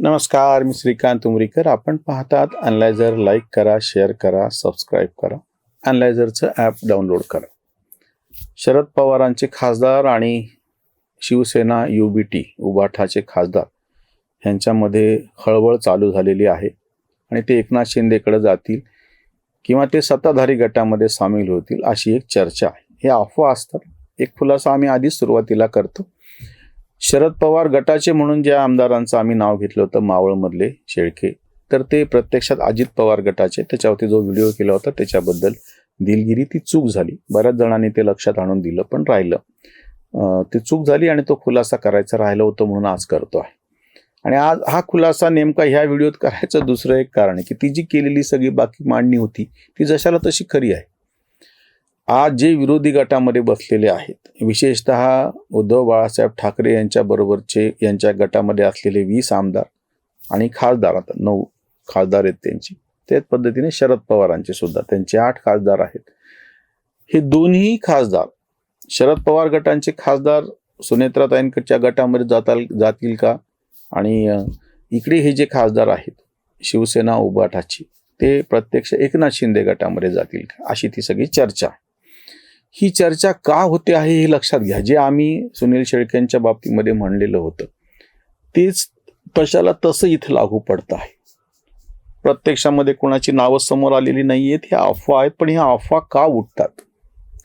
नमस्कार, मी श्रीकांत उमरीकर. आपण पाहतात अनलायझर. लाईक करा, शेअर करा, सबस्क्राईब करा. अनलायझरचं ॲप डाउनलोड करा. शरद पवारांचे खासदार आणि शिवसेना UBT उबाठाचे खासदार यांच्यामध्ये हळबळ चालू झालेली आहे आणि ते एकनाथ शिंदेकडे जातील किंवा ते सत्ताधारी गटामध्ये सामील होतील अशी एक चर्चा आहे. हे अफवा असतात. एक खुलासा आम्ही आधीच सुरुवातीला करतो. शरद पवार गटाचे म्हणून ज्या आमदारांचं आम्ही नाव घेतलं होतं मावळमधले शेळके, तर ते प्रत्यक्षात अजित पवार गटाचे. त्याच्यावरती जो व्हिडिओ केला होता त्याच्याबद्दल दिलगिरी, ती चूक झाली. बऱ्याच जणांनी ते लक्षात आणून दिलं पण राहिलं. ती चूक झाली आणि तो खुलासा करायचा राहिलं होतं म्हणून आज करतो आहे. आणि आज हा खुलासा नेमका ह्या व्हिडिओत करायचं दुसरं एक कारण आहे की ती जी केलेली सगळी बाकी मांडणी होती ती जशाला तशी खरी आहे. आज जे विरोधी गटामध्ये बसलेले आहेत, विशेषतः उद्धव बाळासाहेब ठाकरे यांच्या गटामध्ये असलेले 20 आमदार आणि खासदार, आता 9 खासदार आहेत त्यांची, त्याच पद्धतीने शरद पवारांचे सुद्धा त्यांचे 8 खासदार आहेत. हे दोन्ही खासदार शरद पवार गटांचे खासदार सुनेत्राताईंच्या गटामध्ये जातील का, आणि इकडे हे जे खासदार आहेत शिवसेना उबाठाची ते प्रत्यक्ष एकनाथ शिंदे गटामध्ये जातील का, अशी ती सगळी चर्चा. ही चर्चा का होते आहे हे लक्षात घ्या. जे आम्ही सुनील शेळकेंच्या बाबतीमध्ये म्हणलेलं होतं तेच तशाला तसं इथं लागू पडतं आहे. प्रत्यक्षामध्ये कोणाची नावं समोर आलेली नाही आहेत, ह्या अफवा आहेत. पण ह्या अफवा का उठतात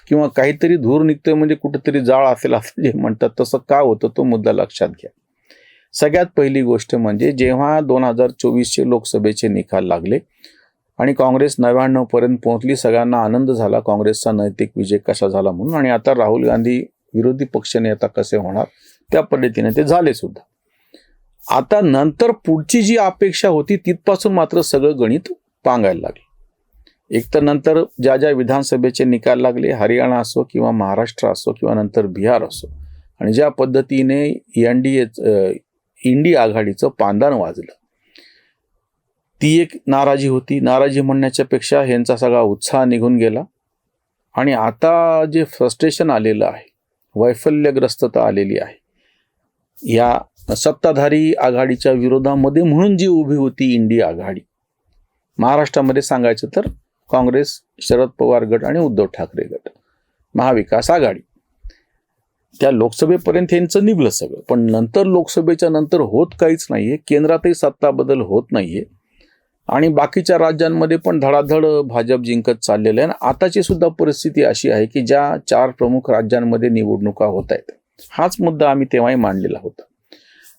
किंवा काहीतरी धूर निघतोय म्हणजे कुठेतरी जाळ असेल असं जे म्हणतात, तसं का होतं तो मुद्दा लक्षात घ्या. सगळ्यात पहिली गोष्ट म्हणजे जेव्हा 2024चे लोकसभेचे निकाल लागले आणि काँग्रेस 99 पर्यंत पोहोचली, सगळ्यांना आनंद झाला काँग्रेसचा नैतिक विजय कसा झाला म्हणून. आणि आता राहुल गांधी विरोधी पक्षनेता कसे होणार त्या पद्धतीने ते झाले सुद्धा. आता नंतर पुढची जी अपेक्षा होती तिथपासून मात्र सगळं गणित पांगायला लागले. एक तर नंतर ज्या ज्या विधानसभेचे निकाल लागले, हरियाणा असो किंवा महाराष्ट्र असो किंवा नंतर बिहार असो, आणि ज्या पद्धतीने इंडी आघाडीचं पांदान वाजलं, ती एक नाराजी होती. नाराजी म्हणण्याच्या पेक्षा ह्यांचा सगळा उत्साह निघून गेला. आणि आता जे फ्रस्ट्रेशन आलेलं आहे, वैफल्यग्रस्तता आलेली आहे, या सत्ताधारी आघाडीच्या विरोधामध्ये म्हणून जी उभी होती इंडी आघाडी, महाराष्ट्रामध्ये सांगायचं तर काँग्रेस, शरद पवार गट आणि उद्धव ठाकरे गट, महाविकास आघाडी, त्या लोकसभेपर्यंत यांचं निघलं सगळं. पण नंतर लोकसभेच्या नंतर होत काहीच नाहीये. केंद्रातही सत्ता बदल होत नाहीये आणि बाकीच्या राज्यांमध्ये पण धडाधड भाजप जिंकत चाललेलं आहे. आणि आताची सुद्धा परिस्थिती अशी आहे की ज्या 4 प्रमुख राज्यांमध्ये निवडणुका होत आहेत, हाच मुद्दा आम्ही तेव्हाही मांडलेला होता.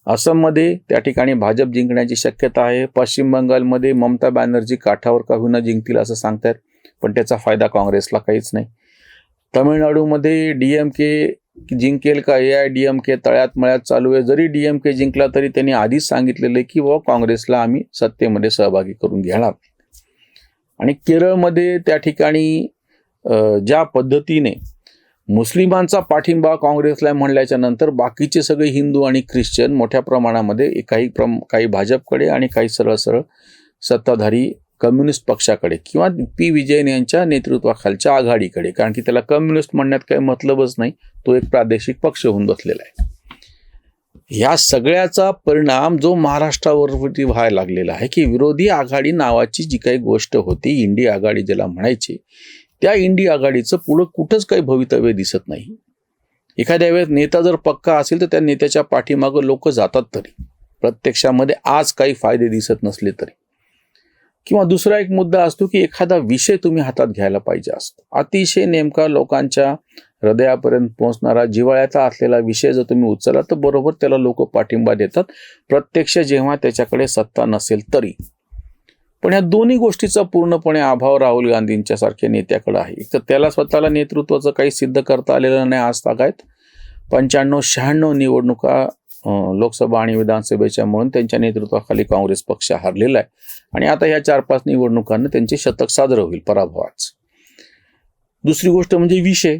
असममध्ये त्या ठिकाणी भाजप जिंकण्याची शक्यता आहे. पश्चिम बंगालमध्ये ममता बॅनर्जी काठावर का होईना जिंकतील असं सांगतायत, पण त्याचा फायदा काँग्रेसला काहीच नाही. तमिळनाडूमध्ये DMK जिंकेल का, AIDMK तळ्यात मळ्यात चालू आहे. जरी DMK जिंकला तरी त्यांनी आधीच सांगितलेलं आहे की काँग्रेसला आम्ही सत्तेमध्ये सहभागी करून घेणार. आणि केरळमध्ये त्या ठिकाणी ज्या पद्धतीने मुस्लिमांचा पाठिंबा काँग्रेसला म्हणल्याच्या नंतर बाकीचे सगळे हिंदू आणि ख्रिश्चन मोठ्या प्रमाणामध्ये काही भाजपकडे आणि काही सरळ सत्ताधारी कम्युनिस्ट पक्षाकडे किंवा P. विजयन यांच्या नेतृत्वाखालच्या आघाडीकडे, कारण की त्याला कम्युनिस्ट म्हणण्यात काही मतलबच नाही, तो एक प्रादेशिक पक्ष होऊन बसलेला आहे. ह्या सगळ्याचा परिणाम जो महाराष्ट्रावरती व्हायला लागलेला आहे की विरोधी आघाडी नावाची जी काही गोष्ट होती, इंडी आघाडी ज्याला म्हणायची, त्या इंडी आघाडीचं पुढं कुठंच काही भवितव्य दिसत नाही. एखाद्या वेळेस नेता जर पक्का असेल तर त्या नेत्याच्या पाठीमागं लोक जातात तरी, प्रत्यक्षामध्ये आज काही फायदे दिसत नसले तरी. किंवा दुसरा एक मुद्दा असतो की एखादा विषय तुम्ही हातात घ्यायला पाहिजे असतो, अतिशय नेमका लोकांच्या हृदयापर्यंत पोहोचणारा जिव्हाळ्याचा असलेला विषय जर तुम्ही उचलला तर बरोबर त्याला लोक पाठिंबा देतात, प्रत्यक्ष जेव्हा त्याच्याकडे सत्ता नसेल तरी. पण या दोन्ही गोष्टीचा पूर्णपणे अभाव राहुल गांधींच्या सारख्या नेत्याकडे आहे. एक तर त्याला स्वतःला नेतृत्वाचं काही सिद्ध करता आलेलं नाही. आज तागायत 95-96 निवडणुका लोकसभा आणि विधानसभेच्या म्हणून त्यांच्या नेतृत्वाखाली काँग्रेस पक्ष हारलेला आहे. आणि आता ह्या 4-5 निवडणुकांना त्यांचे शतक साजरं होईल पराभवाच. दुसरी गोष्ट म्हणजे विषय.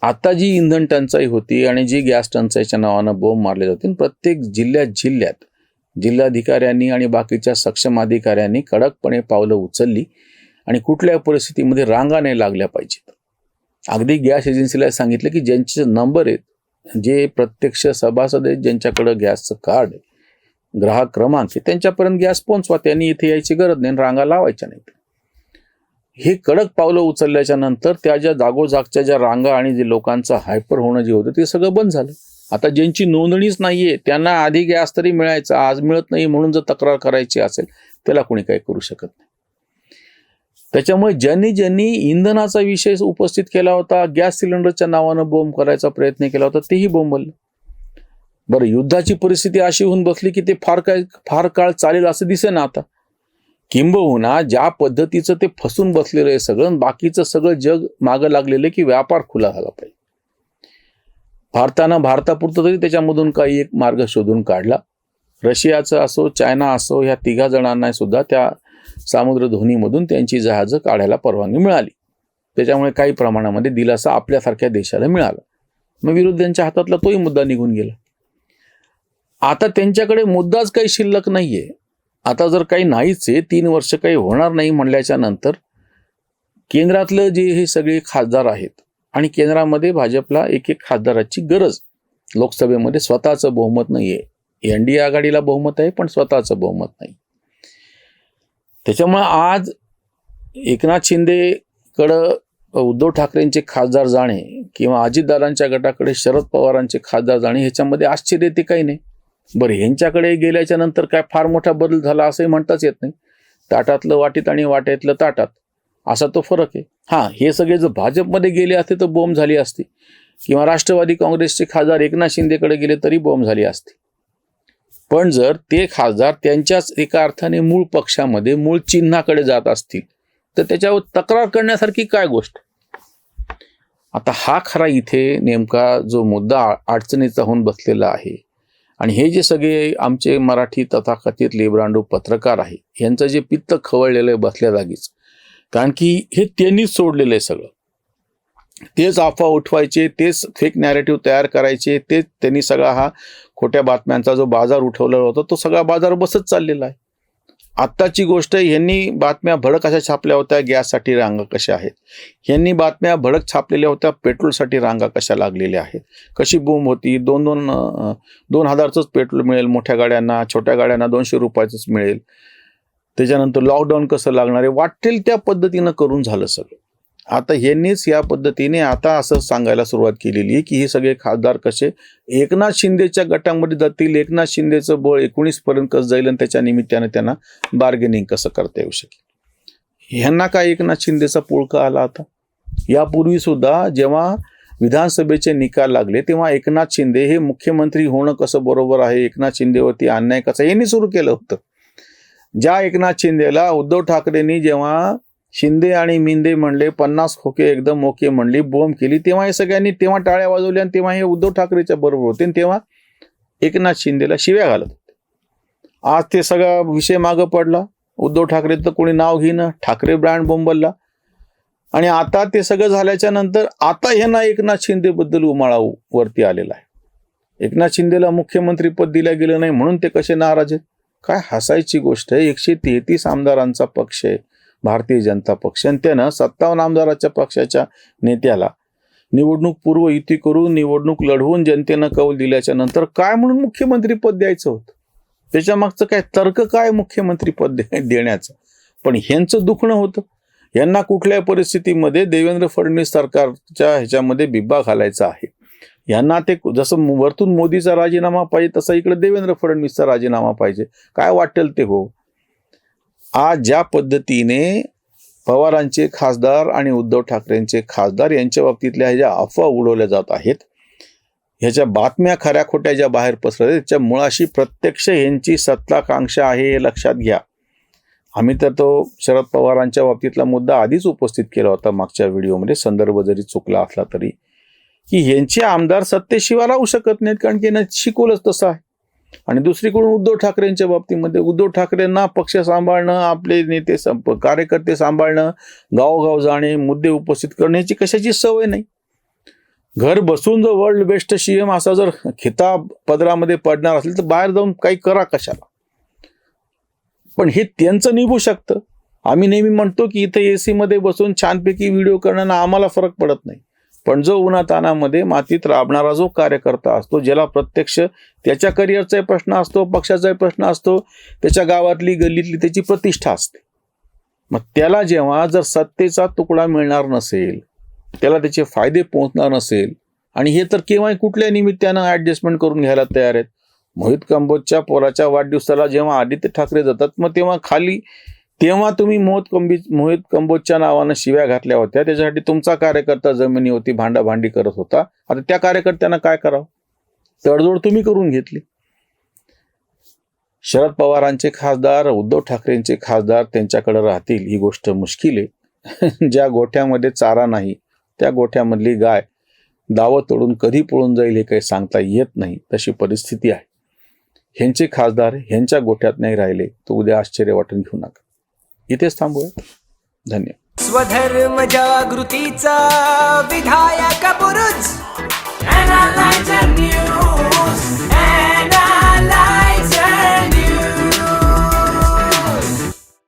आता जी इंधन टंचाई होती आणि जी गॅस टंचाईच्या नावानं बोंब मारले जाते, प्रत्येक जिल्ह्यात जिल्हाधिकाऱ्यांनी आणि बाकीच्या सक्षम अधिकाऱ्यांनी कडकपणे पावलं उचलली आणि कुठल्या परिस्थितीमध्ये रांगा नाही लागल्या पाहिजेत. अगदी गॅस एजन्सीला सांगितलं की ज्यांचे नंबर आहेत, जे प्रत्यक्ष सभासद आहेत, ज्यांच्याकडं गॅसचं कार्ड आहे, ग्राहक क्रमांक आहे त्यांच्यापर्यंत गॅस पोहोचवा, त्यांनी इथे यायची गरज नाही, रांगा लावायच्या नाहीत. हे कडक पावलं उचलल्याच्या नंतर त्या ज्या जागोजागच्या ज्या रांगा आणि जे लोकांचं हायपर होणं जे होतं ते सगळं बंद झालं. आता ज्यांची नोंदणीच नाहीये त्यांना आधी गॅस तरी मिळायचा, आज मिळत नाही म्हणून जर तक्रार करायची असेल त्याला कोणी काही करू शकत नाही. त्याच्यामुळे ज्यांनी इंधनाचा विषय उपस्थित केला होता, गॅस सिलेंडरच्या नावानं बॉम्ब करायचा प्रयत्न केला होता, तेही बोंबललं. बरं, युद्धाची परिस्थिती अशी होऊन बसली की ते फार काळ चालेल असं दिसेना आता. किंबहुना ज्या पद्धतीचं ते फसून बसलेलं आहे सगळं, बाकीचं सगळं जग मागं लागलेलं की व्यापार खुला झाला पाहिजे. भारतापुरतं तरी त्याच्यामधून काही एक मार्ग शोधून काढला. रशियाचं असो, चायना असो, ह्या तिघा जणांना सुद्धा त्या सामुद्रधुनीमधून त्यांची जहाजं काढायला परवानगी मिळाली. त्याच्यामुळे काही प्रमाणामध्ये दिलासा आपल्यासारख्या देशाला मिळाला. मग विरोध्यांच्या हातातला तोही मुद्दा निघून गेला. आता त्यांच्याकडे मुद्दाच काही शिल्लक नाहीये. आता जर काही नाहीच आहे, 3 वर्ष काही होणार नाही म्हणल्याच्या नंतर केंद्रातलं जे हे सगळे खासदार आहेत आणि केंद्रामध्ये भाजपला एक खासदाराची गरज, लोकसभेमध्ये स्वतःचं बहुमत नाहीये. एनडीए आघाडीला बहुमत आहे पण स्वतःचं बहुमत नाही. त्याच्यामुळे आज एकनाथ शिंदेकडं उद्धव ठाकरेंचे खासदार जाणे किंवा अजितदादांच्या गटाकडे शरद पवारांचे खासदार जाणे ह्याच्यामध्ये आश्चर्य ते काही नाही. बरं, ह्यांच्याकडे गेल्याच्या नंतर काय फार मोठा बदल झाला असंही म्हणताच येत नाही. ताटातलं वाटीत आणि वाट्यातलं ताटात असा तो फरक आहे. हां, हे सगळे जर भाजपमध्ये गेले असते तर बॉम्ब झाली असती, किंवा राष्ट्रवादी काँग्रेसचे खासदार एकनाथ शिंदेकडे गेले तरी बॉम्ब झाली असती. पण जर ते खासदार त्यांच्याच एका अर्थाने मूळ पक्षामध्ये मूळ चिन्हाकडे जात असतील तर त्याच्यावर तक्रार करण्यासारखी काय गोष्ट. आता हा खरा इथे नेमका जो मुद्दा अडचणीचा होऊन बसलेला आहे. आणि हे जे सगळे आमचे मराठी तथाकथित लेबरांडू पत्रकार आहे यांचं जे पित्त खवळलेलं आहे बसल्या जागीच, कारण की हे त्यांनीच सोडलेलं आहे सगळं. तेच अफवा उठवायचे, तेच फेक नॅरेटिव्ह तयार करायचे, तेच त्यांनी सगळा हा खोट्या बातम्यांचा जो बाजार उठवला होता तो सगळा बाजार बसत चाललेला आहे. आत्ताची गोष्ट, ह्यांनी बातम्या भडक अशा छापल्या होत्या गॅससाठी रांगा कशा आहेत, ह्यांनी बातम्या भडक छापलेल्या होत्या पेट्रोलसाठी रांगा कशा लागलेल्या आहेत, कशी बूम होती, 2,000च पेट्रोल मिळेल मोठ्या गाड्यांना, छोट्या गाड्यांना 200 रुपयाचंच मिळेल. त्याच्यानंतर लॉकडाऊन कसं लागणार आहे, वाटेल त्या पद्धतीनं करून झालं सगळं. आता ह्यांनीच या पद्धतीने आता असं सांगायला सुरुवात केलेली आहे की हे सगळे खासदार कसे एकनाथ शिंदेच्या गटामध्ये जातील, एकनाथ शिंदेचं बळ 19 पर्यंत कसं जाईल आणि त्याच्या निमित्ताने त्यांना बार्गेनिंग कसं करता येऊ शकेल. ह्यांना काय एकनाथ शिंदेचा पुळका आला. आता यापूर्वी सुद्धा जेव्हा विधानसभेचे निकाल लागले तेव्हा एकनाथ शिंदे हे मुख्यमंत्री होणं कसं बरोबर आहे, एकनाथ शिंदेवरती अन्याय कसा, यांनी सुरू केलं होतं. ज्या एकनाथ शिंदेला उद्धव ठाकरेंनी जेव्हा शिंदे आणि मिंदे म्हणले, 50 खोके एकदम ओके म्हणली, बोंब केली, तेव्हा हे सगळ्यांनी तेव्हा टाळ्या वाजवल्या आणि तेव्हा हे उद्धव ठाकरेच्या बरोबर होते आणि तेव्हा एकनाथ शिंदेला शिव्या घालत होते. आज ते सगळा विषय मागं पडला, उद्धव ठाकरेचं कोणी नाव घेणं, ठाकरे ब्रँड बोंबलला आणि आता ते सगळं झाल्याच्या नंतर आता ह्यांना एकनाथ शिंदेबद्दल उमाळा वरती आलेला आहे. एकनाथ शिंदेला मुख्यमंत्री पद दिलं गेलं नाही म्हणून ते कसे नाराज आहेत. काय हसायची गोष्ट आहे. 133 आमदारांचा पक्ष आहे भारतीय जनता पक्ष आणि त्यानं 57 आमदाराच्या पक्षाच्या नेत्याला निवडणूक पूर्व युती करून निवडणूक लढवून जनतेनं कौल दिल्याच्या नंतर काय म्हणून मुख्यमंत्री पद द्यायचं होतं. त्याच्या मागचं काय तर्क काय मुख्यमंत्री पद देण्याचं. पण ह्यांचं दुखणं होतं. यांना कुठल्या परिस्थितीमध्ये देवेंद्र फडणवीस सरकारच्या ह्याच्यामध्ये बिब्बा घालायचा आहे. यांना ते जसं वरतून मोदीचा राजीनामा पाहिजे तसा इकडे देवेंद्र फडणवीसचा राजीनामा पाहिजे. काय वाटेल ते हो. आज ज्या पद्धतीने पवारांचे खासदार आणि उद्धव ठाकरेंचे खासदार यांच्या बाबतीतल्या ह्या ज्या अफवा उडवल्या जात आहेत, ह्याच्या बातम्या खऱ्या खोट्या ज्या बाहेर पसरत आहेत, त्याच्या मुळाशी प्रत्यक्ष यांची सत्ताकांक्षा आहे हे लक्षात घ्या. आम्ही तर तो शरद पवारांच्या बाबतीतला मुद्दा आधीच उपस्थित केला होता मागच्या व्हिडिओमध्ये, संदर्भ जरी चुकला असला तरी, की ह्यांचे आमदार सत्तेशिवाय राहू शकत नाहीत कारण की यांना शिकवलंच तसं आहे. आणि दुसरीकडून उद्धव ठाकरेंच्या बाबतीमध्ये उद्धव ठाकरेंना पक्ष सांभाळणं, आपले नेते कार्यकर्ते सांभाळणं, गावोगाव जाणे, मुद्दे उपस्थित करण्याची कशाची सवय नाही. घर बसून जर वर्ल्ड बेस्ट सीएम असा जर खिताब पदरामध्ये पडणार असेल तर बाहेर जाऊन काही करा कशाला. पण हे त्यांचं निभू शकतं. आम्ही नेहमी म्हणतो की इथे AC मध्ये बसून छानपैकी व्हिडिओ करण्यानं आम्हाला फरक पडत नाही. पण जो उन्हातानामध्ये मातीत राबणारा जो कार्यकर्ता असतो, ज्याला प्रत्यक्ष त्याच्या करिअरचाही प्रश्न असतो, पक्षाचाही प्रश्न असतो, त्याच्या गावातली गल्लीतली त्याची प्रतिष्ठा असते, मग त्याला जेव्हा जर सत्तेचा तुकडा मिळणार नसेल, त्याला त्याचे फायदे पोहोचणार नसेल, आणि हे तर केव्हाही कुठल्या निमित्तानं ॲडजस्टमेंट करून घ्यायला तयार आहेत. मोहित कंबोजच्या पोराच्या वाढदिवसाला जेव्हा आदित्य ठाकरे जातात, मग तेव्हा तुम्ही मोहित कंबोजच्या नावानं शिव्या घातल्या होत्या, त्याच्यासाठी तुमचा कार्यकर्ता जमिनीवरती भांडाभांडी करत होता. आता त्या कार्यकर्त्यांना काय करावं? तडजोड तुम्ही करून घेतली. शरद पवारांचे खासदार, उद्धव ठाकरेंचे खासदार त्यांच्याकडे राहतील ही गोष्ट मुश्किल आहे. ज्या गोठ्यामध्ये चारा नाही त्या गोठ्यामधली गाय दावं तोडून कधी पळून जाईल हे काही सांगता येत नाही, तशी परिस्थिती आहे. ह्यांचे खासदार ह्यांच्या गोठ्यात नाही राहिले तर उद्या आश्चर्य वाटून घेऊ नका. इथेच थांबूया. धन्यवाद. स्वधर्म जागृतीचा विधायक बुरुज